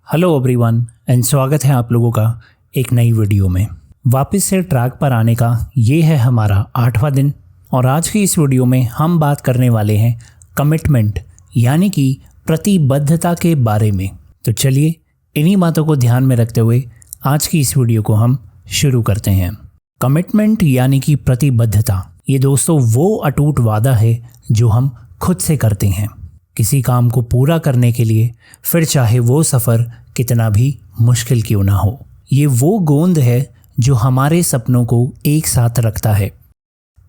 Hello everyone and स्वागत है आप लोगों का एक नई वीडियो में। वापस से ट्रैक पर आने का ये है हमारा 8वां दिन और आज की इस वीडियो में हम बात करने वाले हैं कमिटमेंट यानी कि प्रतिबद्धता के बारे में। तो चलिए इन्हीं बातों को ध्यान में रखते हुए आज की इस वीडियो को हम शुरू करते हैं। कमिटमेंट यानी कि प्रतिबद्धता, ये दोस्तों वो अटूट वादा है जो हम खुद से करते हैं किसी काम को पूरा करने के लिए, फिर चाहे वो सफ़र कितना भी मुश्किल क्यों ना हो। ये वो गोंद है जो हमारे सपनों को एक साथ रखता है,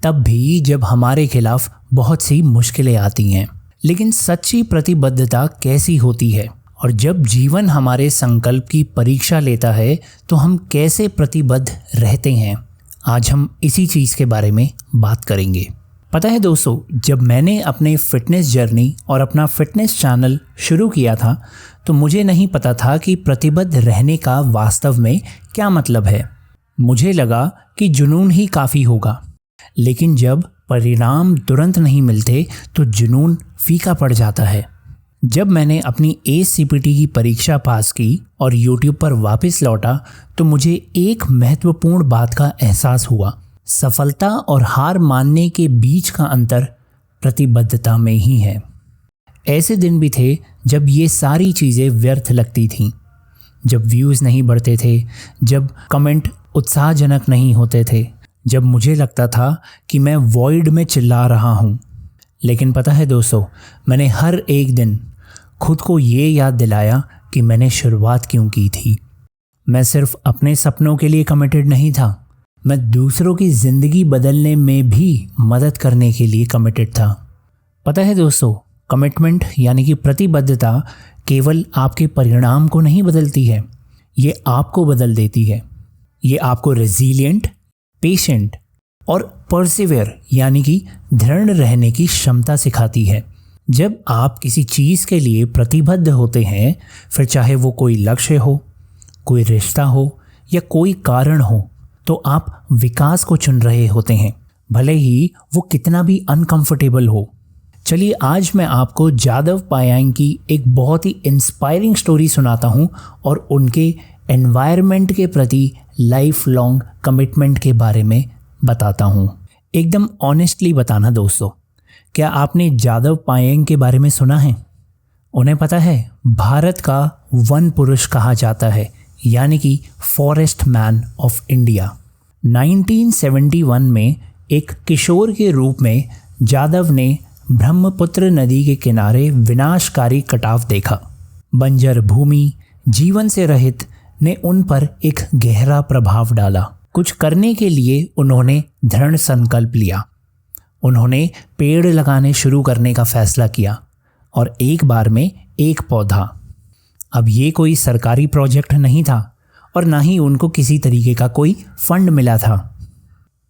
तब भी जब हमारे खिलाफ बहुत सी मुश्किलें आती हैं। लेकिन सच्ची प्रतिबद्धता कैसी होती है और जब जीवन हमारे संकल्प की परीक्षा लेता है तो हम कैसे प्रतिबद्ध रहते हैं, आज हम इसी चीज़ के बारे में बात करेंगे। पता है दोस्तों, जब मैंने अपने फ़िटनेस जर्नी और अपना फ़िटनेस चैनल शुरू किया था तो मुझे नहीं पता था कि प्रतिबद्ध रहने का वास्तव में क्या मतलब है। मुझे लगा कि जुनून ही काफ़ी होगा, लेकिन जब परिणाम तुरंत नहीं मिलते तो जुनून फीका पड़ जाता है। जब मैंने अपनी ACPT की परीक्षा पास की और YouTube पर वापस लौटा तो मुझे एक महत्वपूर्ण बात का एहसास हुआ। सफलता और हार मानने के बीच का अंतर प्रतिबद्धता में ही है। ऐसे दिन भी थे जब ये सारी चीज़ें व्यर्थ लगती थीं, जब व्यूज़ नहीं बढ़ते थे, जब कमेंट उत्साहजनक नहीं होते थे, जब मुझे लगता था कि मैं वॉइड में चिल्ला रहा हूँ। लेकिन पता है दोस्तों, मैंने हर एक दिन खुद को ये याद दिलाया कि मैंने शुरुआत क्यों की थी। मैं सिर्फ अपने सपनों के लिए कमिटेड नहीं था, मैं दूसरों की ज़िंदगी बदलने में भी मदद करने के लिए कमिटेड था। पता है दोस्तों, कमिटमेंट यानी कि प्रतिबद्धता केवल आपके परिणाम को नहीं बदलती है, ये आपको बदल देती है। ये आपको रेजिलिएंट, पेशेंट और परसिवियर यानी कि दृढ़ रहने की क्षमता सिखाती है। जब आप किसी चीज़ के लिए प्रतिबद्ध होते हैं, फिर चाहे वो कोई लक्ष्य हो, कोई रिश्ता हो या कोई कारण हो, तो आप विकास को चुन रहे होते हैं, भले ही वो कितना भी अनकंफर्टेबल हो। चलिए आज मैं आपको जादव पायेंग की एक बहुत ही इंस्पायरिंग स्टोरी सुनाता हूँ और उनके एनवायरनमेंट के प्रति लाइफ लॉन्ग कमिटमेंट के बारे में बताता हूँ। एकदम ऑनेस्टली बताना दोस्तों, क्या आपने जादव पायेंग के बारे में सुना है? उन्हें पता है भारत का वन पुरुष कहा जाता है, यानी कि फॉरेस्ट मैन ऑफ इंडिया। 1971 में एक किशोर के रूप में जादव ने ब्रह्मपुत्र नदी के किनारे विनाशकारी कटाव देखा। बंजर भूमि, जीवन से रहित ने उन पर एक गहरा प्रभाव डाला। कुछ करने के लिए उन्होंने दृढ़ संकल्प लिया। उन्होंने पेड़ लगाने शुरू करने का फैसला किया और एक बार में एक पौधा। अब ये कोई सरकारी प्रोजेक्ट नहीं था और ना ही उनको किसी तरीके का कोई फंड मिला था।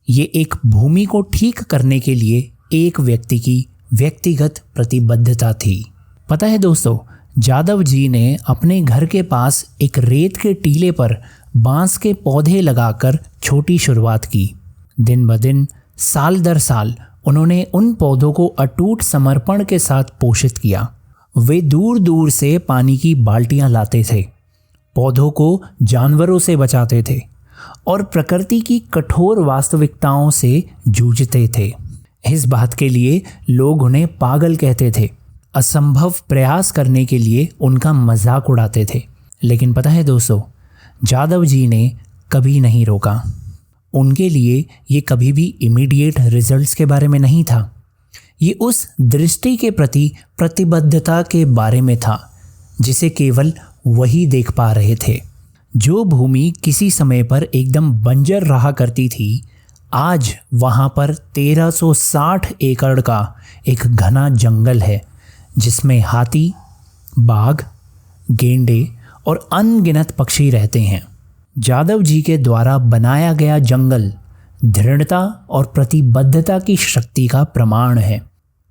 ये एक भूमि को ठीक करने के लिए एक व्यक्ति की व्यक्तिगत प्रतिबद्धता थी। पता है दोस्तों, जादव जी ने अपने घर के पास एक रेत के टीले पर बांस के पौधे लगाकर छोटी शुरुआत की। दिन ब दिन, साल दर साल उन्होंने उन पौधों को अटूट समर्पण के साथ पोषित किया। वे दूर दूर से पानी की बाल्टियां लाते थे, पौधों को जानवरों से बचाते थे और प्रकृति की कठोर वास्तविकताओं से जूझते थे। इस बात के लिए लोग उन्हें पागल कहते थे, असंभव प्रयास करने के लिए उनका मजाक उड़ाते थे। लेकिन पता है दोस्तों, जादव जी ने कभी नहीं रोका। उनके लिए ये कभी भी इमीडिएट रिजल्ट्स के बारे में नहीं था, ये उस दृष्टि के प्रति प्रतिबद्धता के बारे में था जिसे केवल वही देख पा रहे थे। जो भूमि किसी समय पर एकदम बंजर रहा करती थी, आज वहाँ पर 1360 एकड़ का एक घना जंगल है जिसमें हाथी, बाघ, गेंडे और अनगिनत पक्षी रहते हैं। जादव जी के द्वारा बनाया गया जंगल दृढ़ता और प्रतिबद्धता की शक्ति का प्रमाण है।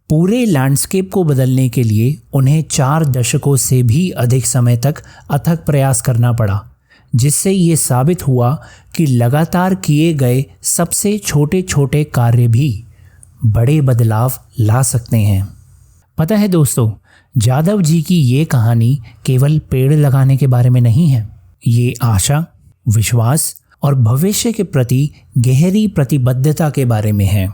पूरे लैंडस्केप को बदलने के लिए उन्हें 4 दशकों से भी अधिक समय तक अथक प्रयास करना पड़ा, जिससे ये साबित हुआ कि लगातार किए गए सबसे छोटे छोटे कार्य भी बड़े बदलाव ला सकते हैं। पता है दोस्तों, जादव जी की ये कहानी केवल पेड़ लगाने के बारे में नहीं है। ये आशा, विश्वास और भविष्य के प्रति गहरी प्रतिबद्धता के बारे में है।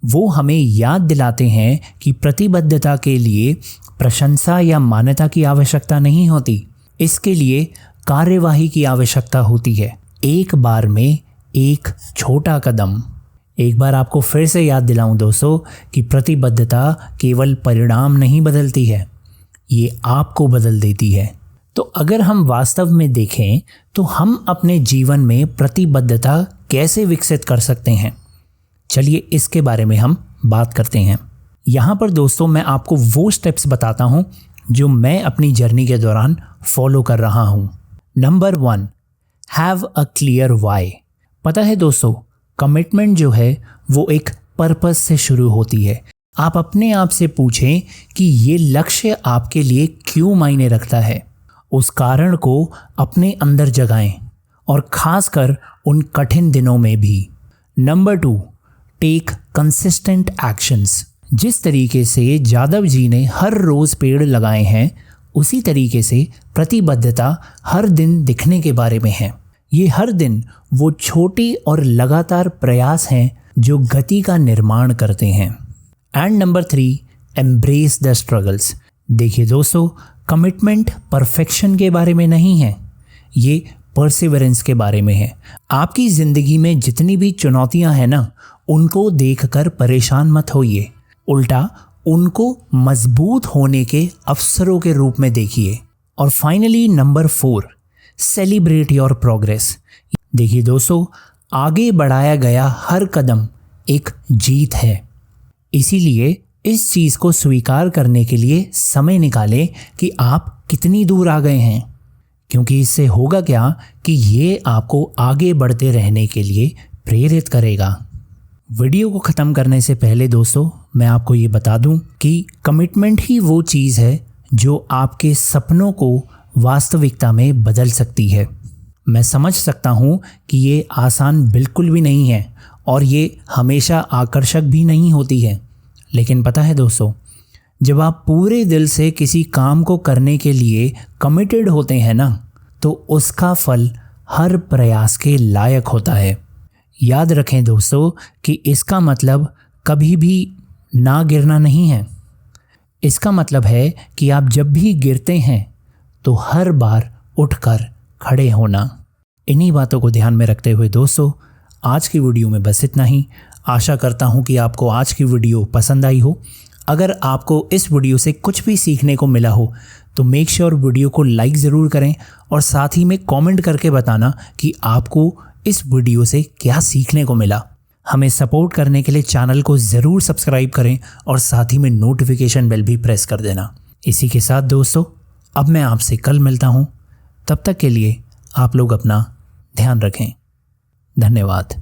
वो हमें याद दिलाते हैं कि प्रतिबद्धता के लिए प्रशंसा या मान्यता की आवश्यकता नहीं होती, इसके लिए कार्यवाही की आवश्यकता होती है। एक बार में एक छोटा कदम। एक बार आपको फिर से याद दिलाऊं दोस्तों कि प्रतिबद्धता केवल परिणाम नहीं बदलती है, ये आपको बदल देती है। तो अगर हम वास्तव में देखें तो हम अपने जीवन में प्रतिबद्धता कैसे विकसित कर सकते हैं, चलिए इसके बारे में हम बात करते हैं। यहाँ पर दोस्तों मैं आपको वो स्टेप्स बताता हूँ जो मैं अपनी जर्नी के दौरान फॉलो कर रहा हूँ। Number 1, have a clear why. पता है दोस्तों, कमिटमेंट जो है वो एक पर्पस से शुरू होती है। आप अपने आप से पूछें कि ये लक्ष्य आपके लिए क्यों मायने रखता है। उस कारण को अपने अंदर जगाएं और खासकर उन कठिन दिनों में भी। Number 2, take consistent actions. जिस तरीके से जादव जी ने हर रोज़ पेड़ लगाए हैं, उसी तरीके से प्रतिबद्धता हर दिन दिखने के बारे में है। ये हर दिन वो छोटे और लगातार प्रयास हैं जो गति का निर्माण करते हैं। And number 3, embrace the struggles. देखिए दोस्तों, कमिटमेंट परफेक्शन के बारे में नहीं है, ये परसिवरेंस के बारे में है। आपकी ज़िंदगी में जितनी भी चुनौतियां हैं ना, उनको देखकर परेशान मत होइए, उल्टा उनको मजबूत होने के अवसरों के रूप में देखिए। और finally number 4, celebrate your progress. देखिए दोस्तों, आगे बढ़ाया गया हर कदम एक जीत है, इसीलिए इस चीज़ को स्वीकार करने के लिए समय निकालें कि आप कितनी दूर आ गए हैं, क्योंकि इससे होगा क्या कि ये आपको आगे बढ़ते रहने के लिए प्रेरित करेगा। वीडियो को ख़त्म करने से पहले दोस्तों मैं आपको ये बता दूं कि कमिटमेंट ही वो चीज़ है जो आपके सपनों को वास्तविकता में बदल सकती है। मैं समझ सकता हूँ कि ये आसान बिल्कुल भी नहीं है और ये हमेशा आकर्षक भी नहीं होती है, लेकिन पता है दोस्तों, जब आप पूरे दिल से किसी काम को करने के लिए कमिटेड होते हैं ना, तो उसका फल हर प्रयास के लायक होता है। याद रखें दोस्तों कि इसका मतलब कभी भी ना गिरना नहीं है। इसका मतलब है कि आप जब भी गिरते हैं तो हर बार उठकर खड़े होना। इन्हीं बातों को ध्यान में रखते हुए दोस्तों, आज की वीडियो में बस इतना ही। आशा करता हूँ कि आपको आज की वीडियो पसंद आई हो। अगर आपको इस वीडियो से कुछ भी सीखने को मिला हो तो मेक श्योर वीडियो को लाइक ज़रूर करें और साथ ही में कमेंट करके बताना कि आपको इस वीडियो से क्या सीखने को मिला। हमें सपोर्ट करने के लिए चैनल को ज़रूर सब्सक्राइब करें और साथ ही में नोटिफिकेशन बेल भी प्रेस कर देना। इसी के साथ दोस्तों, अब मैं आपसे कल मिलता हूँ। तब तक के लिए आप लोग अपना ध्यान रखें। धन्यवाद।